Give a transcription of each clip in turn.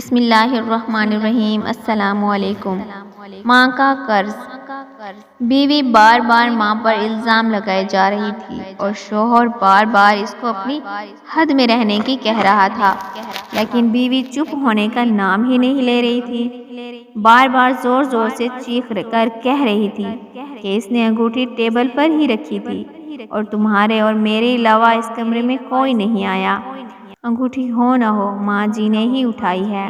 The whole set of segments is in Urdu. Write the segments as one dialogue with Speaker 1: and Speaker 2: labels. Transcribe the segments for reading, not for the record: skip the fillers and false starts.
Speaker 1: بسم اللہ الرحمن الرحیم۔ السلام علیکم۔ ماں کا قرض۔ بیوی بار بار ماں پر الزام لگائے جا رہی تھی اور شوہر بار بار اس کو اپنی حد میں رہنے کی کہہ رہا تھا، لیکن بیوی چپ ہونے کا نام ہی نہیں لے رہی تھی۔ بار بار زور زور سے چیخ کر کہہ رہی تھی کہ اس نے انگوٹھی ٹیبل پر ہی رکھی تھی اور تمہارے اور میرے علاوہ اس کمرے میں کوئی نہیں آیا۔ انگوٹھی ہو نہ ہو ماں جی نے ہی اٹھائی ہے۔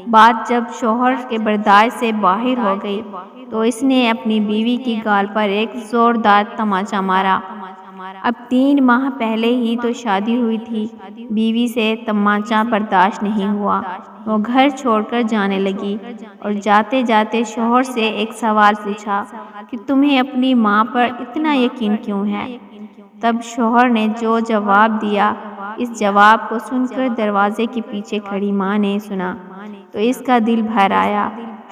Speaker 1: بات جب شوہر کے برداشت سے باہر ہو گئی تو اس نے اپنی بیوی کی گال پر ایک زوردار تماچا مارا۔ اب 3 ماہ پہلے ہی تو شادی ہوئی تھی، بیوی سے تماچا برداشت نہیں ہوا، وہ گھر چھوڑ کر جانے لگی اور جاتے جاتے شوہر سے ایک سوال پوچھا کہ تمہیں اپنی ماں پر اتنا یقین کیوں ہے؟ تب شوہر نے جو جواب دیا، اس جواب کو سن کر دروازے کے پیچھے کھڑی ماں نے سنا تو اس کا دل بھر آیا۔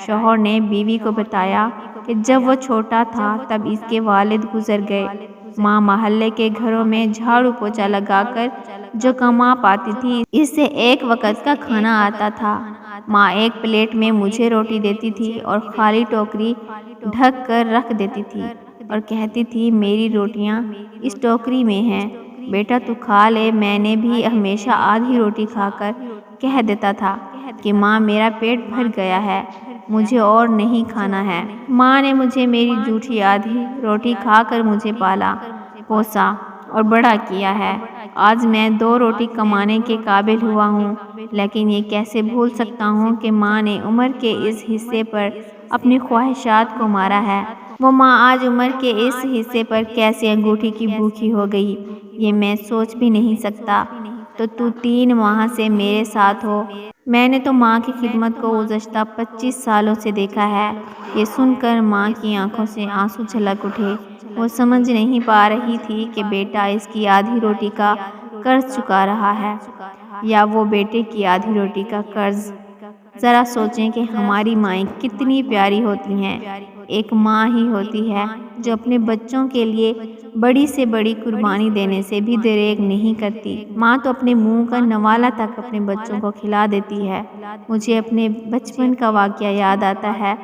Speaker 1: شوہر نے بیوی کو بتایا کہ جب وہ چھوٹا تھا تب اس کے والد گزر گئے۔ ماں محلے کے گھروں میں جھاڑو پوچھا لگا کر جو کما پاتی تھی اس سے ایک وقت کا کھانا آتا تھا۔ ماں ایک پلیٹ میں مجھے روٹی دیتی تھی اور خالی ٹوکری ڈھک کر رکھ دیتی تھی اور کہتی تھی میری روٹیاں اس ٹوکری میں ہیں، بیٹا تو کھا لے۔ میں نے بھی ہمیشہ آدھی روٹی کھا کر کہہ دیتا تھا کہ ماں میرا پیٹ بھر گیا ہے، مجھے اور نہیں کھانا ہے۔ ماں نے مجھے میری جھوٹی آدھی روٹی کھا کر مجھے پالا پوسا اور بڑا کیا ہے۔ آج میں 2 روٹی کمانے کے قابل ہوا ہوں، لیکن یہ کیسے بھول سکتا ہوں کہ ماں نے عمر کے اس حصے پر اپنی خواہشات کو مارا ہے۔ وہ ماں آج عمر کے اس حصے پر کیسے انگوٹھی کی بھوکی ہو گئی، یہ میں سوچ بھی نہیں سکتا۔ تو 3 ماہ سے میرے ساتھ ہو، میں نے تو ماں کی خدمت کو گزشتہ 25 سالوں سے دیکھا ہے۔ یہ سن کر ماں کی آنکھوں سے آنسو چھلک اٹھے۔ وہ سمجھ نہیں پا رہی تھی کہ بیٹا اس کی آدھی روٹی کا قرض چکا رہا ہے یا وہ بیٹے کی آدھی روٹی کا قرض۔ ذرا سوچیں کہ ہماری مائیں کتنی پیاری ہوتی ہیں۔ ایک ماں ہی ہوتی ہے جو اپنے بچوں کے لیے بڑی سے بڑی قربانی دینے سے بھی دریغ نہیں کرتی۔ ماں تو اپنے منہ کا نوالا تک اپنے بچوں کو کھلا دیتی ہے۔ مجھے اپنے بچپن کا واقعہ یاد آتا ہے۔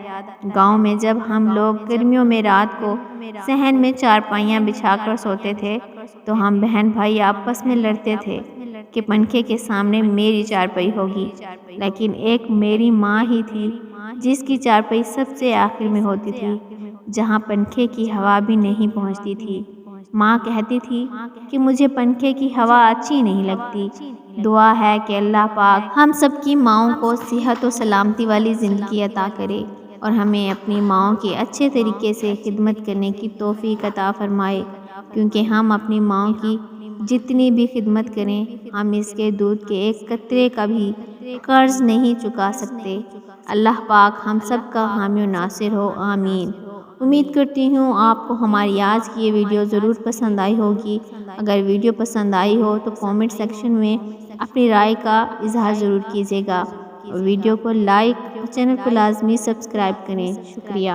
Speaker 1: گاؤں میں جب ہم لوگ گرمیوں میں رات کو صحن میں چارپائیاں بچھا کر سوتے تھے تو ہم بہن بھائی آپس میں لڑتے تھے کہ پنکھے کے سامنے میری چارپائی ہوگی، لیکن ایک میری ماں ہی تھی جس کی چارپائی سب سے آخر میں ہوتی تھی، جہاں پنکھے کی ہوا بھی نہیں پہنچتی تھی۔ ماں کہتی تھی کہ مجھے پنکھے کی ہوا اچھی نہیں لگتی۔ دعا ہے کہ اللہ پاک ہم سب کی ماؤں کو صحت و سلامتی والی زندگی عطا کرے اور ہمیں اپنی ماؤں کی اچھے طریقے سے خدمت کرنے کی توفیق عطا فرمائے، کیونکہ ہم اپنی ماؤں کی جتنی بھی خدمت کریں ہم اس کے دودھ کے ایک قطرے کا بھی قرض نہیں چکا سکتے۔ اللہ پاک ہم سب کا حامی و ناصر ہو، آمین۔ امید کرتی ہوں آپ کو ہماری آج کی یہ ویڈیو ضرور پسند آئی ہوگی۔ اگر ویڈیو پسند آئی ہو تو کامنٹ سیکشن میں اپنی رائے کا اظہار ضرور کیجیے گا اور ویڈیو کو لائک اور چینل کو لازمی سبسکرائب کریں۔ شکریہ۔